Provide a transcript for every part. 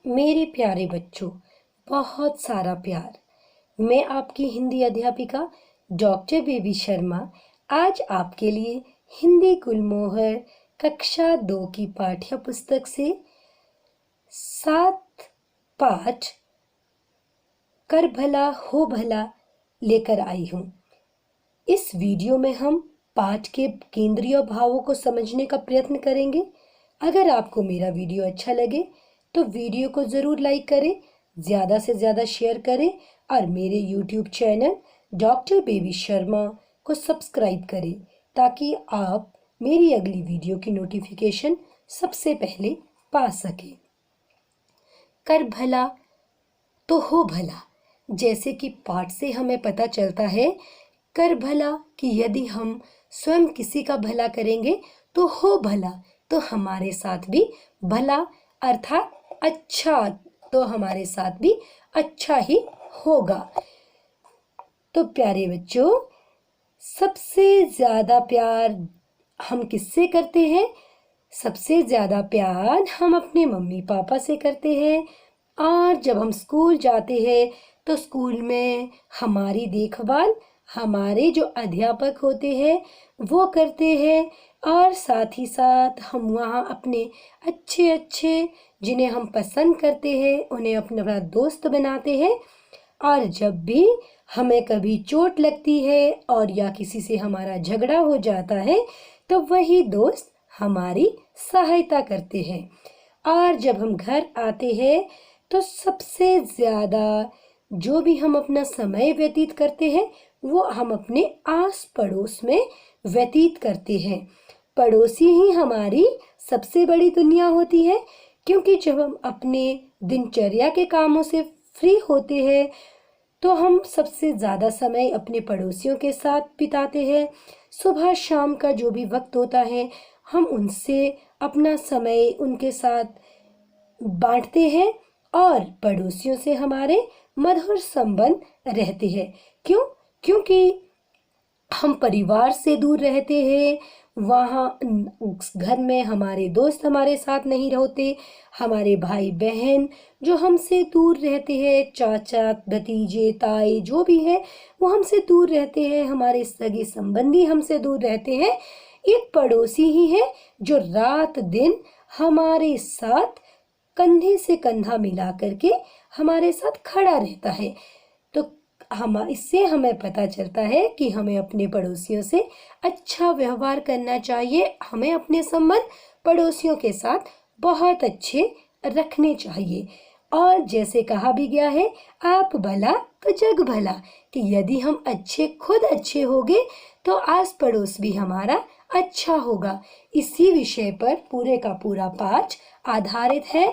मेरे प्यारे बच्चों, बहुत सारा प्यार। मैं आपकी हिंदी अध्यापिका डॉक्टर बेबी शर्मा आज आपके लिए हिंदी गुलमोहर कक्षा 2 की पाठ्य पुस्तक से 7 पाठ कर भला हो भला लेकर आई हूँ। इस वीडियो में हम पाठ के केंद्रीय भावों को समझने का प्रयत्न करेंगे। अगर आपको मेरा वीडियो अच्छा लगे तो वीडियो को ज़रूर लाइक करें, ज़्यादा से ज़्यादा शेयर करें और मेरे YouTube channel doctor baby Sharma को सब्सक्राइब करें ताकि आप मेरी अगली वीडियो की नोटिफिकेशन सबसे पहले पा सकें। कर भला तो हो भला, जैसे कि पाठ से हमें पता चलता है कर भला कि यदि हम स्वयं किसी का भला करेंगे तो हो भला, तो हमारे साथ भी भला अर्थात अच्छा, तो हमारे साथ भी अच्छा ही होगा। तो प्यारे बच्चों, सबसे ज़्यादा प्यार हम किससे करते हैं? सबसे ज़्यादा प्यार हम अपने मम्मी पापा से करते हैं। और जब हम स्कूल जाते हैं तो स्कूल में हमारी देखभाल हमारे जो अध्यापक होते हैं वो करते हैं, और साथ ही साथ हम वहाँ अपने अच्छे जिन्हें हम पसंद करते हैं उन्हें अपना दोस्त बनाते हैं। और जब भी हमें कभी चोट लगती है और या किसी से हमारा झगड़ा हो जाता है तो वही दोस्त हमारी सहायता करते हैं। और जब हम घर आते हैं तो सबसे ज़्यादा जो भी हम अपना समय व्यतीत करते हैं वो हम अपने आस पड़ोस में व्यतीत करते हैं। पड़ोसी ही हमारी सबसे बड़ी दुनिया होती है, क्योंकि जब हम अपने दिनचर्या के कामों से फ्री होते हैं तो हम सबसे ज़्यादा समय अपने पड़ोसियों के साथ बिताते हैं। सुबह शाम का जो भी वक्त होता है हम उनसे अपना समय उनके साथ बांटते हैं और पड़ोसियों से हमारे मधुर संबंध रहते हैं। क्योंकि हम परिवार से दूर रहते हैं, वहाँ घर में हमारे दोस्त हमारे साथ नहीं रहते, हमारे भाई बहन जो हमसे दूर रहते हैं, चाचा भतीजे ताए जो भी है वो हमसे दूर रहते हैं, हमारे सगे संबंधी हमसे दूर रहते हैं। एक पड़ोसी ही है जो रात दिन हमारे साथ कंधे से कंधा मिला करके हमारे साथ खड़ा रहता है। तो इससे हमें पता चलता है कि हमें अपने पड़ोसियों से अच्छा व्यवहार करना चाहिए। हमें अपने संबंध पड़ोसियों के साथ बहुत अच्छे रखने चाहिए। और जैसे कहा भी गया है, आप भला तो जग भला, कि यदि हम खुद अच्छे होंगे तो आस पड़ोस भी हमारा अच्छा होगा। इसी विषय पर पूरे का पूरा पाठ आधारित है।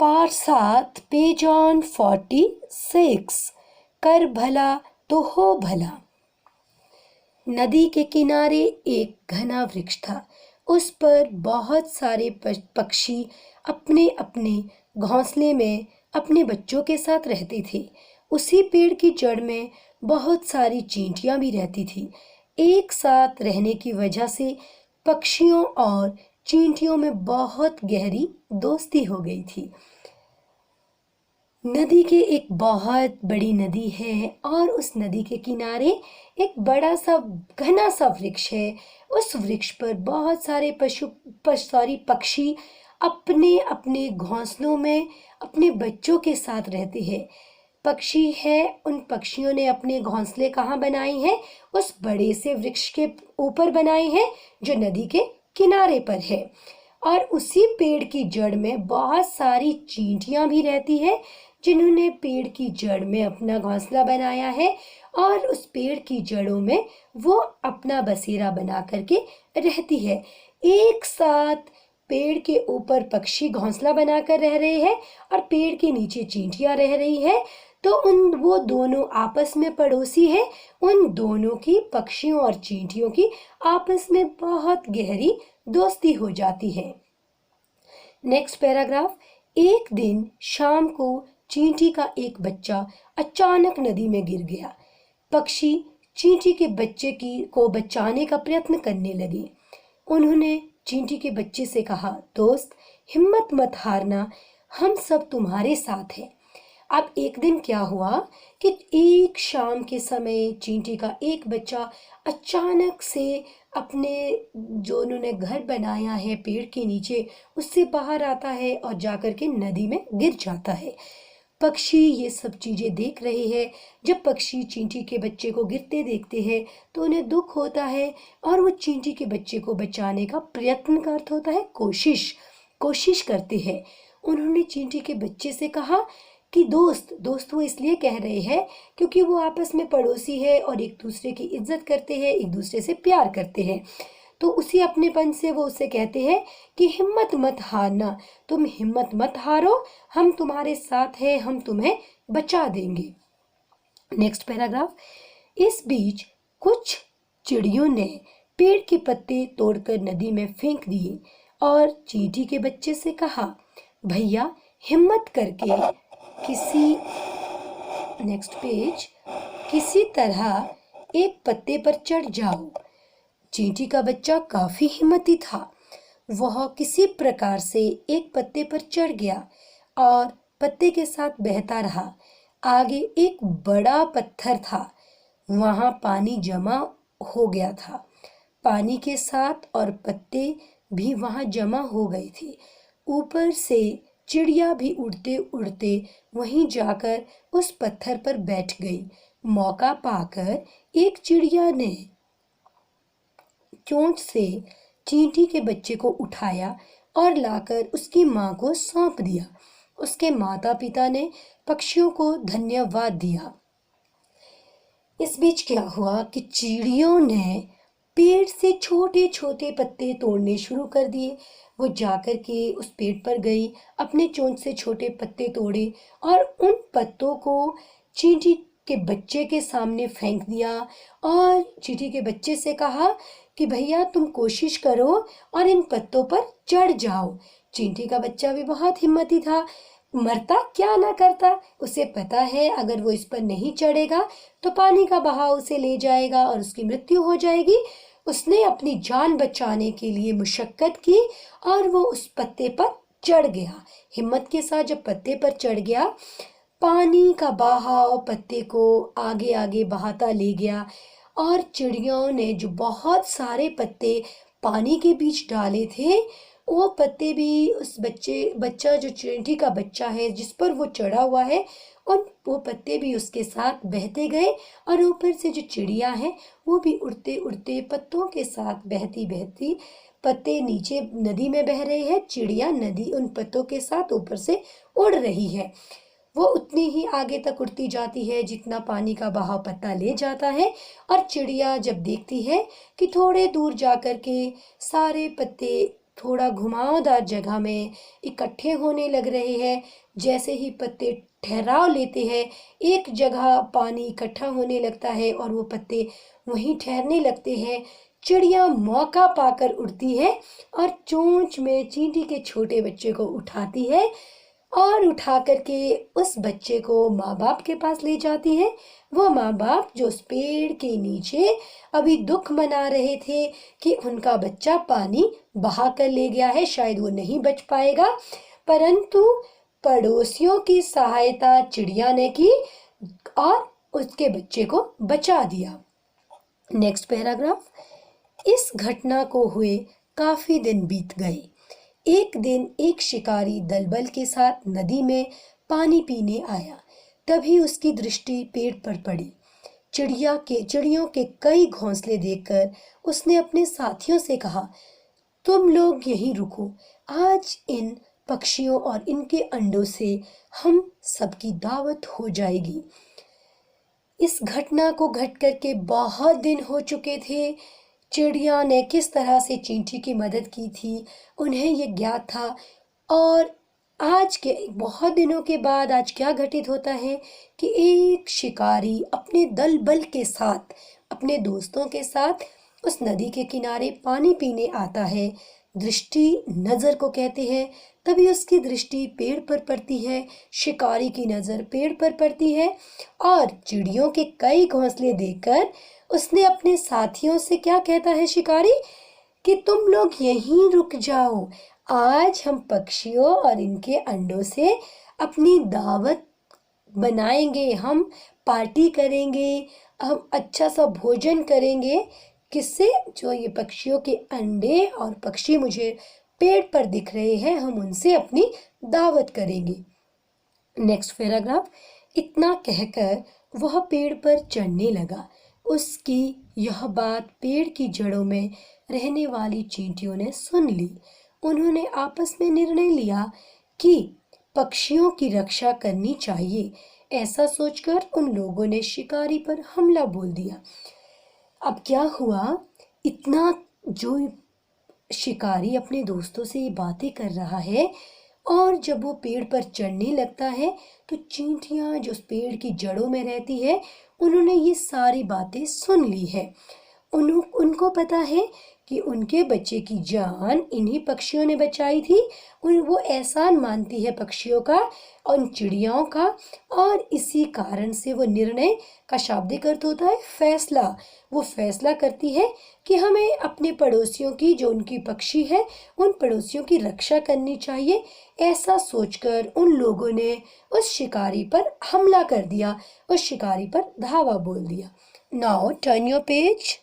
पाठ 7 पेज ऑन 46। कर भला तो हो भला। नदी के किनारे एक घना वृक्ष था। उस पर बहुत सारे पक्षी अपने अपने घोंसले में अपने बच्चों के साथ रहते थे। उसी पेड़ की जड़ में बहुत सारी चींटियां भी रहती थी। एक साथ रहने की वजह से पक्षियों और चींटियों में बहुत गहरी दोस्ती हो गई थी। नदी के एक बहुत बड़ी नदी है और उस नदी के किनारे एक बड़ा सा घना सा वृक्ष है। उस वृक्ष पर बहुत सारे पक्षी अपने अपने घोंसलों में अपने बच्चों के साथ रहते हैं। पक्षी है, उन पक्षियों ने अपने घोंसले कहाँ बनाए हैं? उस बड़े से वृक्ष के ऊपर बनाए हैं जो नदी के किनारे पर है। और उसी पेड़ की जड़ में बहुत सारी चींटियां भी रहती है जिन्होंने पेड़ की जड़ में अपना घोंसला बनाया है, और उस पेड़ की जड़ों में वो अपना बसेरा बना करके रहती है। एक साथ पेड़ के ऊपर पक्षी घोंसला बनाकर रह रहे हैं और पेड़ के नीचे चींटियां रह रही है, तो वो दोनों आपस में पड़ोसी है। उन दोनों की, पक्षियों और चींटियों की, आपस में बहुत गहरी दोस्ती हो जाती है। Next paragraph. एक दिन शाम को चींटी का एक बच्चा अचानक नदी में गिर गया। पक्षी चींटी के बच्चे को बचाने का प्रयत्न करने लगे। उन्होंने चींटी के बच्चे से कहा, दोस्त हिम्मत मत हारना, हम सब तुम्हारे साथ हैं। अब एक दिन क्या हुआ कि एक शाम के समय चींटी का एक बच्चा अचानक से अपने जो उन्होंने घर बनाया है पेड़ के नीचे उससे बाहर आता है और जाकर के नदी में गिर जाता है। पक्षी ये सब चीजें देख रहे हैं। जब पक्षी चींटी के बच्चे को गिरते देखते हैं तो उन्हें दुख होता है और वो चींटी के बच्चे को बचाने का प्रयत्न का अर्थ होता है कोशिश कोशिश करते हैं। उन्होंने चींटी के बच्चे से कहा कि दोस्त दोस्त वो इसलिए कह रहे हैं क्योंकि वो आपस में पड़ोसी है और एक दूसरे की इज्जत करते हैं, एक दूसरे से प्यार करते हैं। तो उसी अपनेपन से वो उसे कहते हैं कि हिम्मत मत हारना, तुम हिम्मत मत हारो, हम तुम्हारे साथ हैं, हम तुम्हें बचा देंगे। Next paragraph. इस बीच कुछ चिड़ियों ने पेड़ के पत्ते तोड़कर नदी में फेंक दिए और चींटी के बच्चे से कहा, भैया हिम्मत करके नेक्स्ट पेज किसी तरह एक पत्ते पर चढ़ जाओ। चींटी का बच्चा काफी हिम्मती था। वह किसी प्रकार से एक पत्ते पर चढ़ गया और पत्ते के साथ बहता रहा। आगे एक बड़ा पत्थर था, वहां पानी जमा हो गया था। पानी के साथ और पत्ते भी वहां जमा हो गए थे। ऊपर से चिड़िया भी उड़ते उड़ते वहीं जाकर उस पत्थर पर बैठ गई। मौका पाकर एक चिड़िया ने चोंच से चींटी के बच्चे को उठाया और लाकर उसकी माँ को सौंप दिया। उसके माता पिता ने पक्षियों को धन्यवाद दिया। इस बीच क्या हुआ कि चिड़ियों ने पेड़ से छोटे छोटे पत्ते तोड़ने शुरू कर दिए। वो जाकर के उस पेड़ पर गई, अपने चोंच से छोटे पत्ते तोड़े और उन पत्तों को चींटी के बच्चे के सामने फेंक दिया और चींटी के बच्चे से कहा कि भैया तुम कोशिश करो और इन पत्तों पर चढ़ जाओ। चींटी का बच्चा भी बहुत हिम्मती था, मरता क्या ना करता। उसे पता है अगर वो इस पर नहीं चढ़ेगा तो पानी का बहाव उसे ले जाएगा और उसकी मृत्यु हो जाएगी। उसने अपनी जान बचाने के लिए मुशक्कत की और वो उस पत्ते पर चढ़ गया। हिम्मत के साथ जब पत्ते पर चढ़ गया, पानी का बहाव पत्ते को आगे आगे बहाता ले गया और चिड़ियों ने जो बहुत सारे पत्ते पानी के बीच डाले थे वो पत्ते भी उस बच्चा जो चींटी का बच्चा है जिस पर वो चढ़ा हुआ है और वो पत्ते भी उसके साथ बहते गए और ऊपर से जो चिड़िया है वो भी उड़ते उड़ते पत्तों के साथ बहती बहती, पत्ते नीचे नदी में बह रहे हैं, चिड़िया नदी उन पत्तों के साथ ऊपर से उड़ रही है। वो उतनी ही आगे तक उड़ती जाती है जितना पानी का बहाव पत्ता ले जाता है और चिड़िया जब देखती है कि थोड़े दूर जाकर के सारे पत्ते थोड़ा घुमावदार जगह में इकट्ठे होने लग रहे हैं, जैसे ही पत्ते ठहराव लेते हैं एक जगह पानी इकट्ठा होने लगता है और वो पत्ते वहीं ठहरने लगते हैं। चिड़िया मौका पाकर उड़ती है और चोंच में चींटी के छोटे बच्चे को उठाती है और उठा करके उस बच्चे को माँ बाप के पास ले जाती है। वो माँ बाप जो उस पेड़ के नीचे अभी दुख मना रहे थे कि उनका बच्चा पानी बहा कर ले गया है, शायद वो नहीं बच पाएगा, परंतु पड़ोसियों की सहायता चिड़िया ने की और उसके बच्चे को बचा दिया। Next paragraph. इस घटना को हुए काफी दिन बीत गए। एक दिन एक शिकारी दलबल के साथ नदी में पानी पीने आया। तभी उसकी दृष्टि पेड़ पर पड़ी। चिड़ियों के कई घोंसले देखकर उसने अपने साथियों से कहा, तुम लोग यहीं रुको, आज इन पक्षियों और इनके अंडों से हम सबकी दावत हो जाएगी। इस घटना को घट करके बहुत दिन हो चुके थे। चिड़िया ने किस तरह से चींटी की मदद की थी उन्हें ये ज्ञात था और आज के बहुत दिनों के बाद आज क्या घटित होता है कि एक शिकारी अपने दल बल के साथ अपने दोस्तों के साथ उस नदी के किनारे पानी पीने आता है। दृष्टि नजर को कहते हैं। तभी उसकी दृष्टि पेड़ पर पड़ती है, शिकारी की नजर पेड़ पर पड़ती है और चिड़ियों के कई घोंसले देखकर उसने अपने साथियों से क्या कहता है शिकारी कि तुम लोग यहीं रुक जाओ, आज हम पक्षियों और इनके अंडों से अपनी दावत बनाएंगे, हम पार्टी करेंगे, हम अच्छा सा भोजन करेंगे। किससे? जो ये पक्षियों के अंडे और पक्षी मुझे पेड़ पर दिख रहे हैं, हम उनसे अपनी दावत करेंगे। Next paragraph. इतना कहकर वह पेड़ पर चढ़ने लगा। उसकी यह बात पेड़ की जड़ों में रहने वाली चींटियों ने सुन ली। उन्होंने आपस में निर्णय लिया कि पक्षियों की रक्षा करनी चाहिए। ऐसा सोचकर उन लोगों ने शिकारी पर हमला बोल दिया। अब क्या हुआ, इतना जो शिकारी अपने दोस्तों से ये बातें कर रहा है और जब वो पेड़ पर चढ़ने लगता है तो चींटियां जो उस पेड़ की जड़ों में रहती है, उन्होंने ये सारी बातें सुन ली है। उनको पता है कि उनके बच्चे की जान इन्हीं पक्षियों ने बचाई थी। वो एहसान मानती है पक्षियों का और उन चिड़ियाओं का, और इसी कारण से वो निर्णय का शाब्दिक अर्थ होता है फैसला। वो फैसला करती है कि हमें अपने पड़ोसियों की, जो उनकी पक्षी है, उन पड़ोसियों की रक्षा करनी चाहिए। ऐसा सोचकर उन लोगों ने उस शिकारी पर हमला कर दिया, उस शिकारी पर धावा बोल दिया। Now turn your page.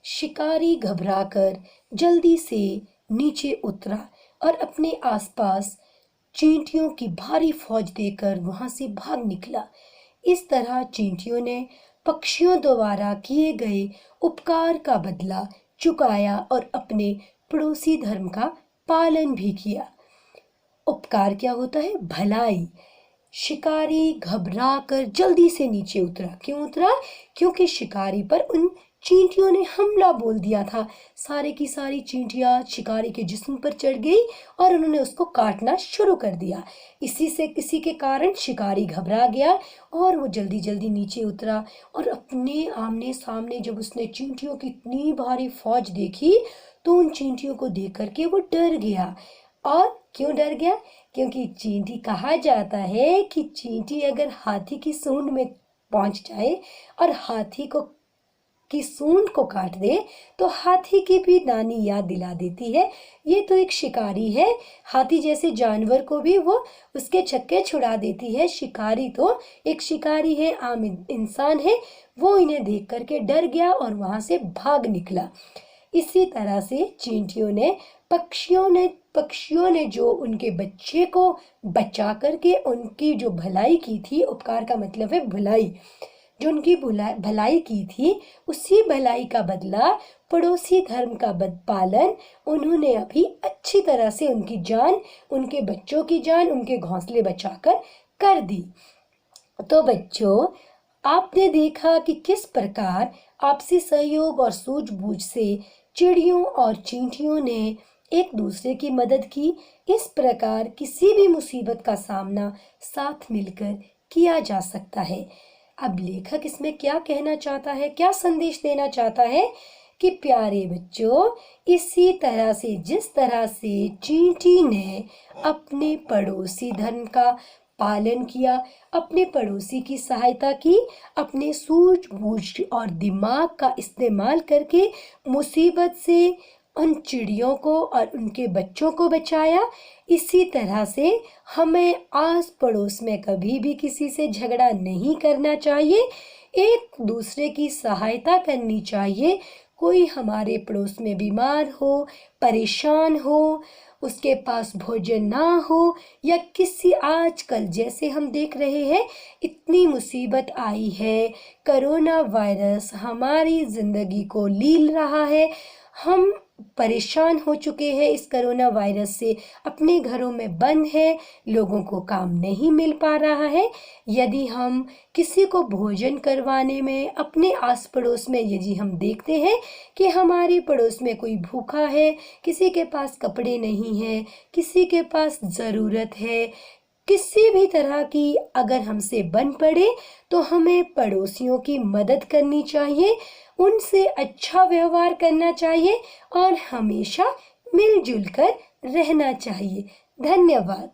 शिकारी घबराकर जल्दी से नीचे उतरा और अपने आसपास चींटियों की भारी फौज देखकर वहां से भाग निकला। इस तरह चींटियों ने पक्षियों द्वारा किए गए उपकार का बदला चुकाया और अपने पड़ोसी धर्म का पालन भी किया। उपकार क्या होता है? भलाई। शिकारी घबरा कर जल्दी से नीचे उतरा। क्यों उतरा? क्योंकि शिकारी पर उन चींटियों ने हमला बोल दिया था। सारे की सारी चींटियां शिकारी के जिस्म पर चढ़ गई और उन्होंने उसको काटना शुरू कर दिया। इसी के कारण शिकारी घबरा गया और वो जल्दी जल्दी नीचे उतरा और अपने आमने सामने जब उसने चींटियों की इतनी भारी फौज देखी तो उन चींटियों को देख करके वो डर गया। और क्यों डर गया? क्योंकि चींटी, कहा जाता है कि चींटी अगर हाथी की सूंड में पहुंच जाए और हाथी को की सूंड को काट दे तो हाथी की भी नानी याद दिला देती है। ये तो एक शिकारी है, हाथी जैसे जानवर को भी वो उसके छक्के छुड़ा देती है। शिकारी तो एक शिकारी है, आम इंसान है। वो इन्हें देख करके डर गया और वहां से भाग निकला। इसी तरह से चींटियों ने पक्षियों ने जो उनके बच्चे को बचा करके उनकी जो भलाई की थी, उपकार का मतलब है भलाई, जो उनकी भलाई की थी, उसी भलाई का बदला, पड़ोसी धर्म का पालन उन्होंने अभी अच्छी तरह से उनकी जान, उनके बच्चों की जान, उनके घोंसले बचाकर कर दी। तो बच्चों, आपने देखा कि किस प्रकार आपसी सहयोग और सूझबूझ से चिड़ियों और चींटियों ने एक दूसरे की मदद की। इस प्रकार किसी भी मुसीबत का सामना साथ मिलकर किया जा सकता है। अब लेखक इसमें क्या कहना चाहता है, क्या संदेश देना चाहता है कि प्यारे बच्चों, इसी तरह से, जिस तरह से चींटी ने अपने पड़ोसी धर्म का पालन किया, अपने पड़ोसी की सहायता की, अपने सूझबूझ और दिमाग का इस्तेमाल करके मुसीबत से उन चिड़ियों को और उनके बच्चों को बचाया, इसी तरह से हमें आस पड़ोस में कभी भी किसी से झगड़ा नहीं करना चाहिए, एक दूसरे की सहायता करनी चाहिए। कोई हमारे पड़ोस में बीमार हो, परेशान हो, उसके पास भोजन ना हो, या किसी, आजकल जैसे हम देख रहे हैं इतनी मुसीबत आई है, कोरोना वायरस हमारी जिंदगी को लील रहा है, हम परेशान हो चुके हैं इस कोरोना वायरस से, अपने घरों में बंद है, लोगों को काम नहीं मिल पा रहा है। यदि हम किसी को भोजन करवाने में, अपने आस पड़ोस में यदि हम देखते हैं कि हमारे पड़ोस में कोई भूखा है, किसी के पास कपड़े नहीं है, किसी के पास ज़रूरत है, किसी भी तरह की अगर हमसे बन पड़े, तो हमें पड़ोसियों की मदद करनी चाहिए, उनसे अच्छा व्यवहार करना चाहिए और हमेशा मिलजुल कर रहना चाहिए। धन्यवाद।